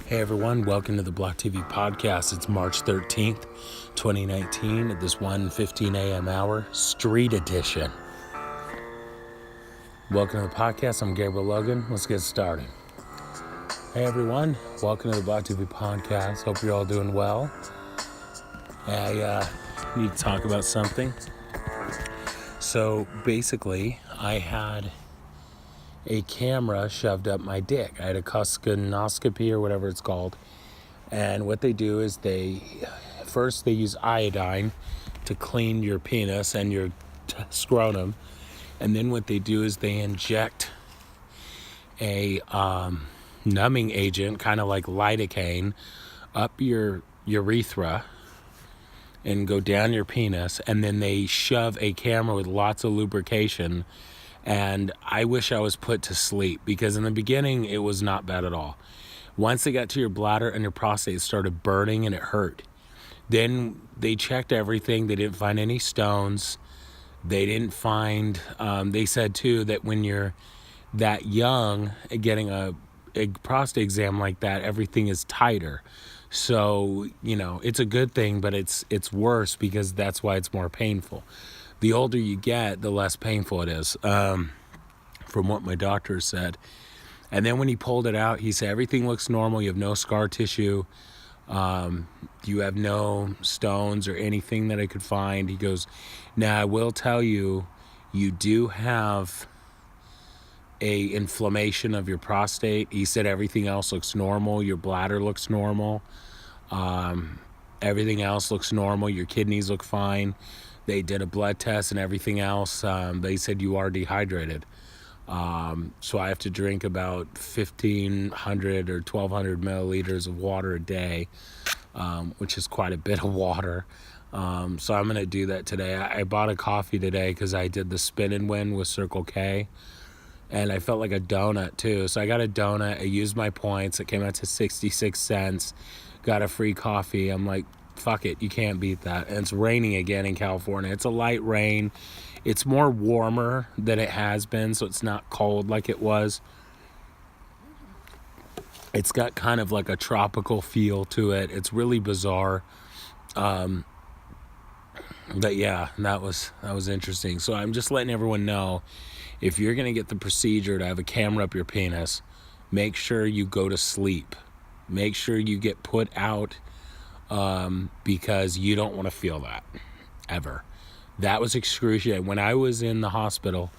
Hey everyone, welcome to the Block TV podcast. It's March 13th, 2019 at this 1:15 a.m. hour, Street Edition. Welcome to the podcast. I'm Gabriel Logan. Let's get started. Hey everyone, welcome to the Block TV podcast. Hope you're all doing well. I need to talk about something. So basically, I had a camera shoved up my dick. I had a colonoscopy or whatever it's called. And what they do is they use iodine to clean your penis and your scrotum. And then what they do is they inject a numbing agent, kind of like lidocaine, up your urethra and go down your penis. And then they shove a camera with lots of lubrication. And I wish I was put to sleep because in the beginning, it was not bad at all. Once they got to your bladder and your prostate, it started burning and it hurt. Then they checked everything. They didn't find any stones. They didn't find, they said too that when you're that young, getting a prostate exam like that, everything is tighter. So, it's a good thing, but it's worse because that's why it's more painful. The older you get, the less painful it is, from what my doctor said. And then when he pulled it out, he said, everything looks normal. You have no scar tissue. You have no stones or anything that I could find. He goes, now I will tell you, you do have a inflammation of your prostate. He said everything else looks normal. Your bladder looks normal. Everything else looks normal. Your kidneys look fine. They did a blood test and everything else. They said you are dehydrated. So I have to drink about 1,500 or 1,200 milliliters of water a day, which is quite a bit of water. So I'm going to do that today. I bought a coffee today because I did the spin and win with Circle K. And I felt like a donut too. So I got a donut. I used my points. It came out to 66 cents. Got a free coffee. I'm like, fuck it. You can't beat that. And it's raining again in California. It's a light rain. It's more warmer than it has been, so it's not cold like it was. It's got kind of like a tropical feel to it. It's really bizarre. But yeah, that was interesting. So I'm just letting everyone know, if you're going to get the procedure to have a camera up your penis, make sure you go to sleep. Make sure you get put out, because you don't want to feel that ever. That was excruciating. When I was in the hospital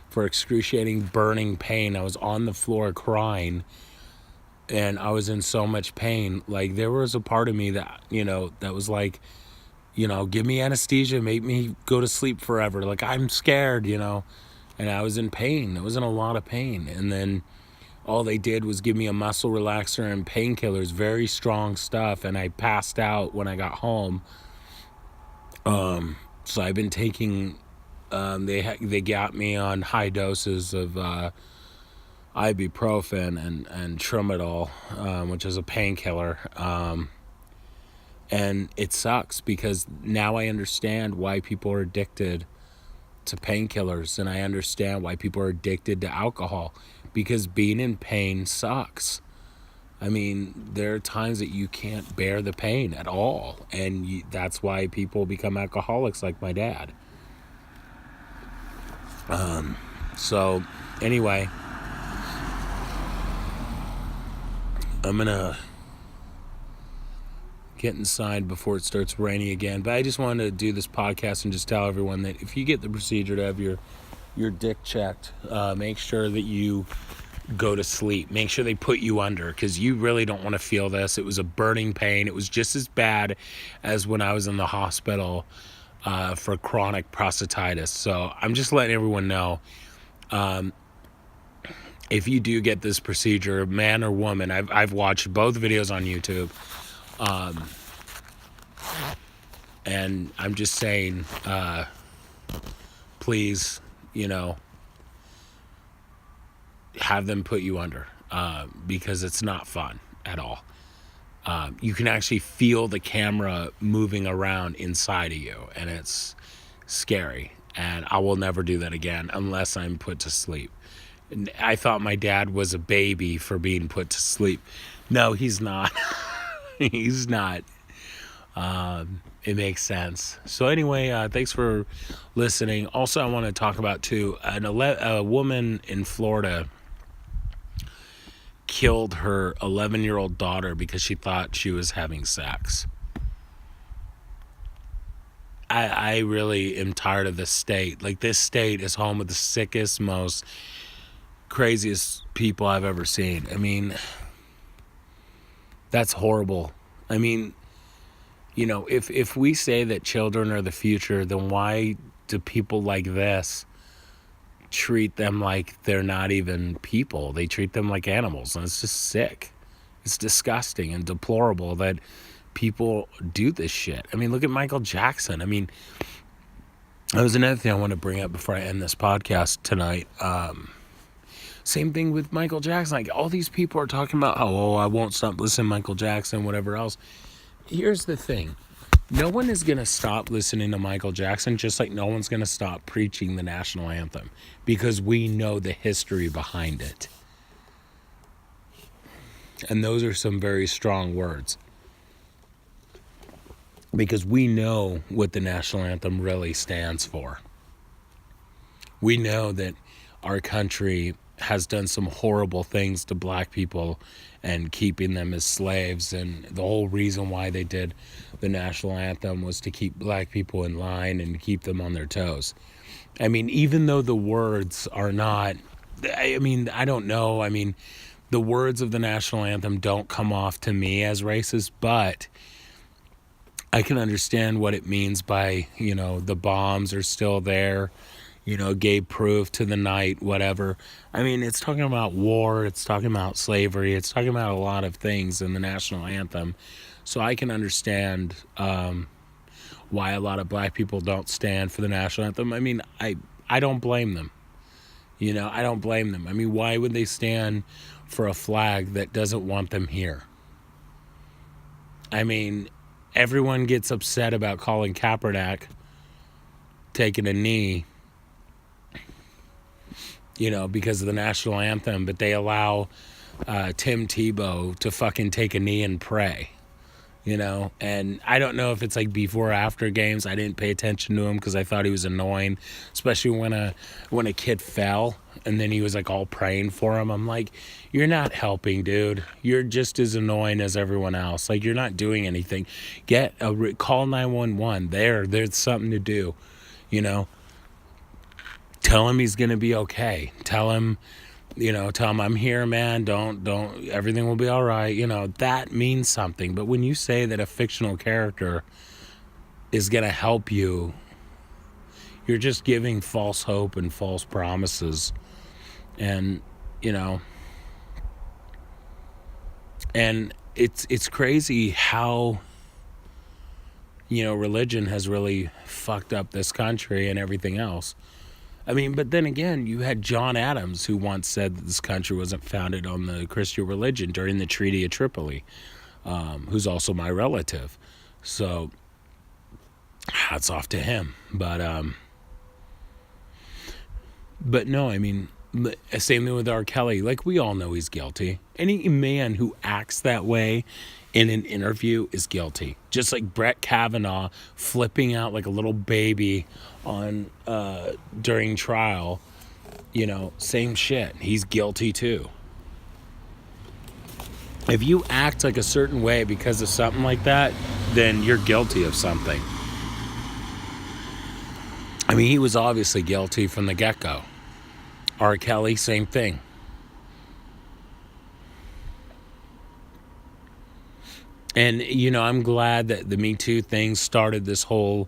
for excruciating burning pain, I was on the floor crying and I was in so much pain. Like, there was a part of me that, that was like, give me anesthesia, make me go to sleep forever. Like, I'm scared, and I was in pain. I was in a lot of pain. And then all they did was give me a muscle relaxer and painkillers, very strong stuff. And I passed out when I got home. So I've been taking, they got me on high doses of ibuprofen and Tramadol, which is a painkiller. And it sucks because now I understand why people are addicted to painkillers, and I understand why people are addicted to alcohol, because being in pain sucks. I mean, there are times that you can't bear the pain at all, and that's why people become alcoholics, like my dad. So anyway, I'm gonna get inside before it starts raining again. But I just wanted to do this podcast and just tell everyone that if you get the procedure to have your dick checked, make sure that you go to sleep. Make sure they put you under, because you really don't want to feel this. It was a burning pain. It was just as bad as when I was in the hospital for chronic prostatitis. So I'm just letting everyone know, if you do get this procedure, man or woman, I've watched both videos on YouTube, and I'm just saying, please, have them put you under, because it's not fun at all. You can actually feel the camera moving around inside of you, and it's scary. And I will never do that again unless I'm put to sleep. And I thought my dad was a baby for being put to sleep. No, he's not. He's not. It makes sense. So anyway, thanks for listening. Also, I want to talk about too, a woman in Florida killed her 11-year-old daughter because she thought she was having sex. I really am tired of this state. Like, this state is home of the sickest, most craziest people I've ever seen. I mean, that's horrible. I mean, you know, if we say that children are the future, then why do people like this treat them like they're not even people? They treat them like animals, and it's just sick. It's disgusting and deplorable that people do this shit. I mean, look at Michael Jackson. I mean, that was another thing I want to bring up before I end this podcast tonight. Same thing with Michael Jackson. Like, all these people are talking about, oh, I won't stop listening to Michael Jackson, whatever else. Here's the thing. No one is going to stop listening to Michael Jackson, just like no one's going to stop preaching the national anthem, because we know the history behind it. And those are some very strong words, because we know what the national anthem really stands for. We know that our country has done some horrible things to black people and keeping them as slaves, and the whole reason why they did the national anthem was to keep black people in line and keep them on their toes. I mean, even though the words are not, I mean, I don't know, I mean, the words of the national anthem don't come off to me as racist, but I can understand what it means by, you know, the bombs are still there, you know, gave proof to the night, whatever. I mean, it's talking about war, it's talking about slavery, it's talking about a lot of things in the national anthem. So I can understand why a lot of black people don't stand for the national anthem. I mean, I don't blame them. You know, I don't blame them. I mean, why would they stand for a flag that doesn't want them here? I mean, everyone gets upset about Colin Kaepernick taking a knee, you know, because of the national anthem, but they allow Tim Tebow to fucking take a knee and pray, you know. And I don't know if it's like before or after games. I didn't pay attention to him because I thought he was annoying, especially when a kid fell and then he was like all praying for him. I'm like, you're not helping, dude. You're just as annoying as everyone else. Like, you're not doing anything. Call 911. There's something to do, you know. Tell him he's going to be okay. Tell him I'm here, man. Don't, everything will be all right. You know, that means something. But when you say that a fictional character is going to help you, you're just giving false hope and false promises. And, you know, and it's crazy how, you know, religion has really fucked up this country and everything else. I mean, but then again, you had John Adams, who once said that this country wasn't founded on the Christian religion during the Treaty of Tripoli, who's also my relative. So, hats off to him. But no, I mean, same thing with R. Kelly. Like, we all know he's guilty. Any man who acts that way in an interview is guilty. Just like Brett Kavanaugh flipping out like a little baby on during trial, you know, same shit. He's guilty too. If you act like a certain way because of something like that, then you're guilty of something. I mean, he was obviously guilty from the get-go. R. Kelly, same thing. And, you know, I'm glad that the Me Too thing started this whole,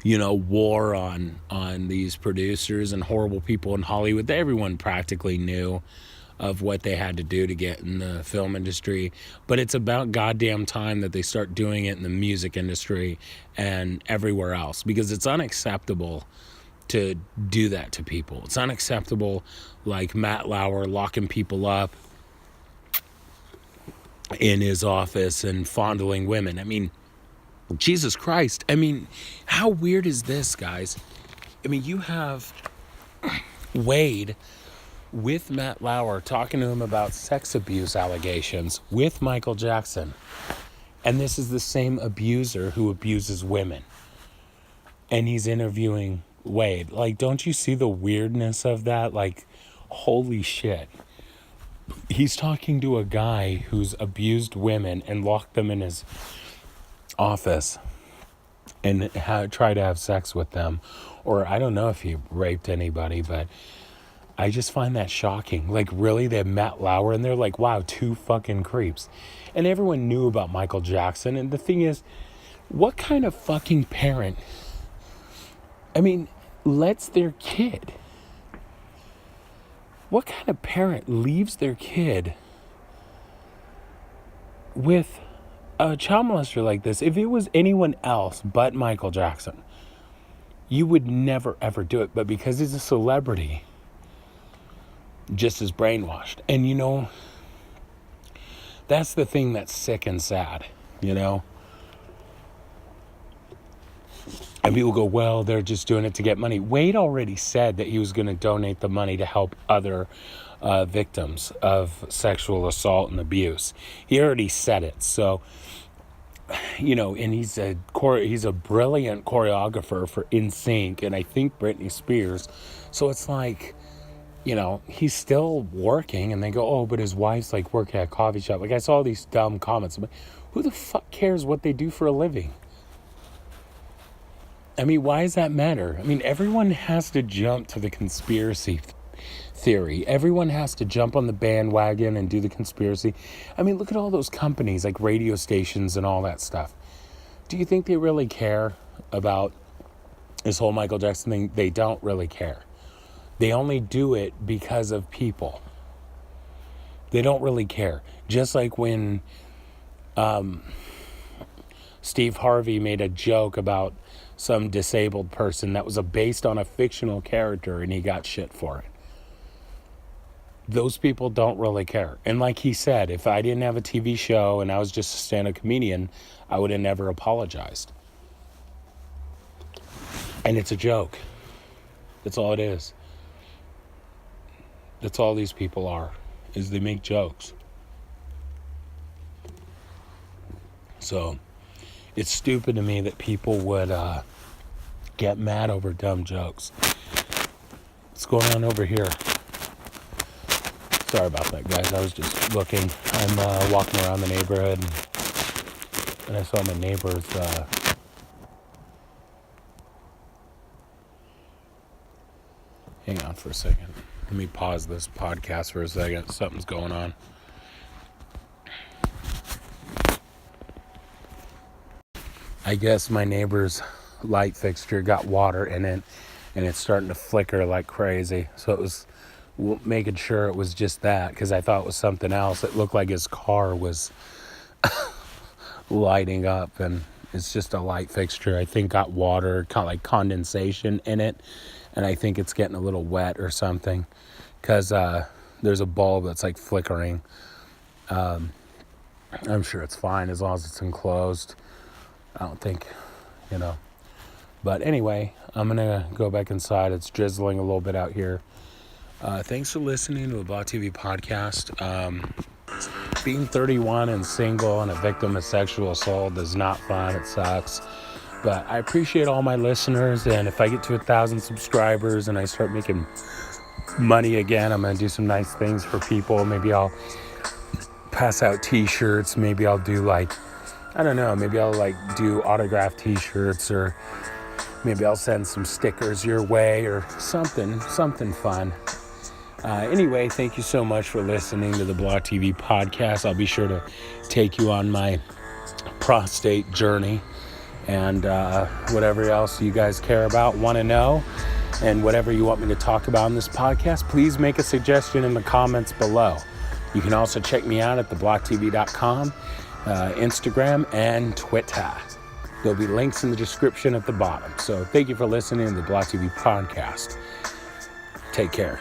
you know, war on these producers and horrible people in Hollywood. Everyone practically knew of what they had to do to get in the film industry. But it's about goddamn time that they start doing it in the music industry and everywhere else, because it's unacceptable to do that to people. It's unacceptable, like Matt Lauer locking people up in his office and fondling women. I mean, Jesus Christ. I mean, how weird is this, guys? I mean, you have Wade with Matt Lauer, talking to him about sex abuse allegations with Michael Jackson. And this is the same abuser who abuses women. And he's interviewing Wade. Like, don't you see the weirdness of that? Like, holy shit. He's talking to a guy who's abused women and locked them in his office and tried to have sex with them. Or I don't know if he raped anybody, but I just find that shocking. Like, really? They have Matt Lauer in there? Like, wow, 2 fucking creeps. And everyone knew about Michael Jackson. And the thing is, what kind of fucking parent, I mean, lets their kid, what kind of parent leaves their kid with a child molester like this? If it was anyone else but Michael Jackson, you would never ever do it. But because he's a celebrity, just as brainwashed. And you know, that's the thing that's sick and sad, you know? And people go, well, they're just doing it to get money. Wade already said that he was going to donate the money to help other victims of sexual assault and abuse. He already said it. So, you know, and he's a brilliant choreographer for NSYNC and I think Britney Spears. So it's like, you know, he's still working, and they go, oh, but his wife's like working at a coffee shop. Like, I saw these dumb comments. I'm like, who the fuck cares what they do for a living? I mean, why does that matter? I mean, everyone has to jump to the conspiracy theory. Everyone has to jump on the bandwagon and do the conspiracy. I mean, look at all those companies like radio stations and all that stuff. Do you think they really care about this whole Michael Jackson thing? They don't really care. They only do it because of people. They don't really care. Just like when Steve Harvey made a joke about some disabled person that was based on a fictional character and he got shit for it. Those people don't really care. And like he said, if I didn't have a TV show and I was just a stand-up comedian, I would have never apologized. And it's a joke. That's all it is. That's all these people are, is they make jokes. So it's stupid to me that people would get mad over dumb jokes. What's going on over here? Sorry about that, guys. I was just looking. I'm walking around the neighborhood, and I saw my neighbors. Hang on for a second. Let me pause this podcast for a second. Something's going on. I guess my neighbor's light fixture got water in it, and it's starting to flicker like crazy. So it was making sure it was just that, because I thought it was something else. It looked like his car was lighting up, and it's just a light fixture. I think got water, kind of like condensation in it, and I think it's getting a little wet or something, because there's a bulb that's like flickering. I'm sure it's fine as long as it's enclosed. I don't think, you know. But anyway, I'm going to go back inside. It's drizzling a little bit out here. Thanks for listening to the Blah TV podcast. Being 31 and single and a victim of sexual assault is not fun. It sucks. But I appreciate all my listeners. And if I get to 1,000 subscribers and I start making money again, I'm going to do some nice things for people. Maybe I'll pass out t-shirts. Maybe I'll do I don't know, maybe I'll do autographed t-shirts, or maybe I'll send some stickers your way or something fun. Anyway, thank you so much for listening to the Blah TV podcast. I'll be sure to take you on my prostate journey and whatever else you guys care about, want to know, and whatever you want me to talk about in this podcast, please make a suggestion in the comments below. You can also check me out at theblahtv.com. Instagram and Twitter. There'll be links in the description at the bottom. So thank you for listening to the Blah TV podcast. Take care.